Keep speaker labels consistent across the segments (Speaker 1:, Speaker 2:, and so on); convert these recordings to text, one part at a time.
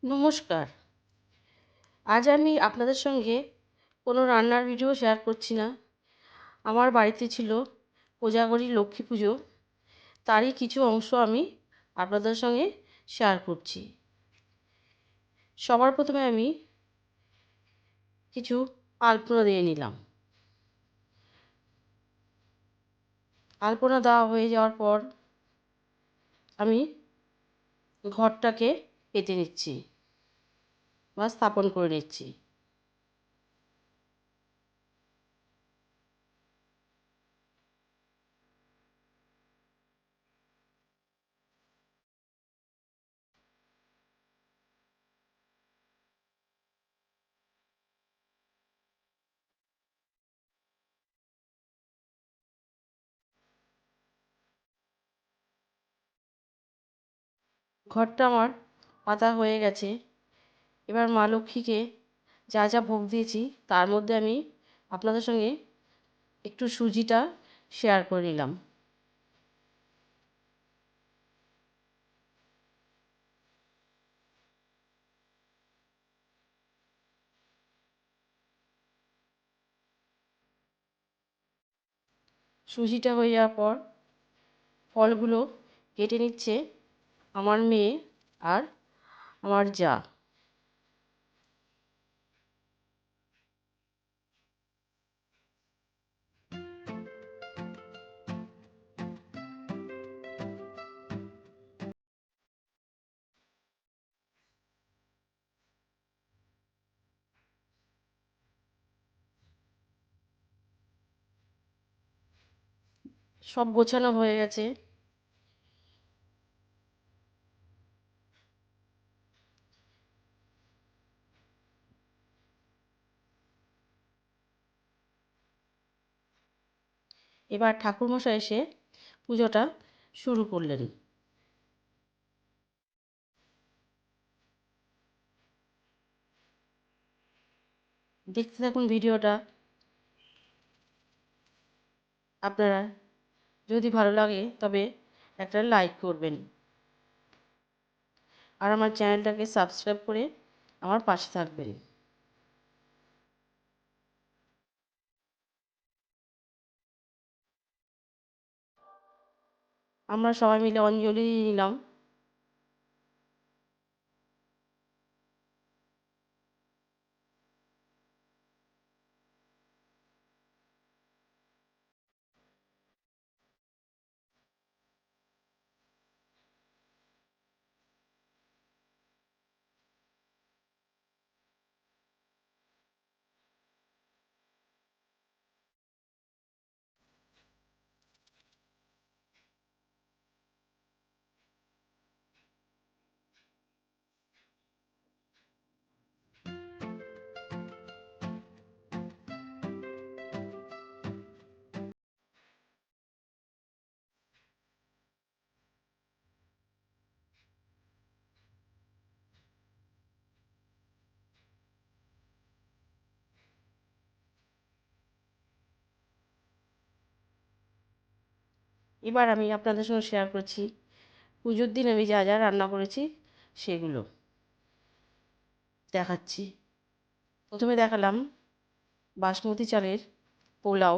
Speaker 1: নমস্কার। আজ আমি আপনাদের সঙ্গে কোনো রান্নার ভিডিও শেয়ার করছি না। আমার বাড়িতে ছিল কোজাগরী লক্ষ্মী পুজো, তারই কিছু অংশ আমি আপনাদের সঙ্গে শেয়ার করছি। সবার প্রথমে আমি কিছু আলপনা দিয়ে নিলাম। আলপনা দেওয়া হয়ে যাওয়ার পর আমি ঘরটাকে পেতে নিচ্ছি বা স্থাপন করে নিচ্ছি। ঘরটা আমার পাতা হয়ে গেছে। এবার মা লক্ষ্মীকে যা যা ভোগ দিয়েছি তার মধ্যে আমি আপনাদের সঙ্গে একটু সুজিটা শেয়ার করে নিলাম। সুজিটা হয়ে যাওয়ার পর ফলগুলো কেটে নিচ্ছে আমার মেয়ে আর আমার জা। সব গোছানো হয়ে গেছে। এবার ঠাকুরমশাই এসে পুজোটা শুরু করলেন। দেখতে থাকুন ভিডিওটা। আপনারা যদি ভালো লাগে তবে একটা লাইক করবেন আর আমার চ্যানেলটাকে সাবস্ক্রাইব করে আমার পাশে থাকবেন। আমরা সবাই মিলে অঞ্জলি দিয়ে নিলাম। এবার আমি আপনাদের সঙ্গে শেয়ার করছি পুজোর দিন আমি যা যা রান্না করেছি সেগুলো দেখাচ্ছি। প্রথমে দেখালাম বাসমতি চালের পোলাও,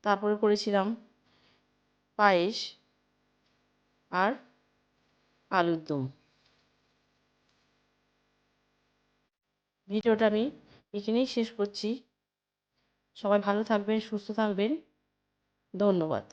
Speaker 1: তারপরে করেছিলাম পায়েস আর আলুর দম। ভিডিওটা আমি এখানেই শেষ করছি। সবাই ভালো থাকবেন, সুস্থ থাকবেন। ধন্যবাদ।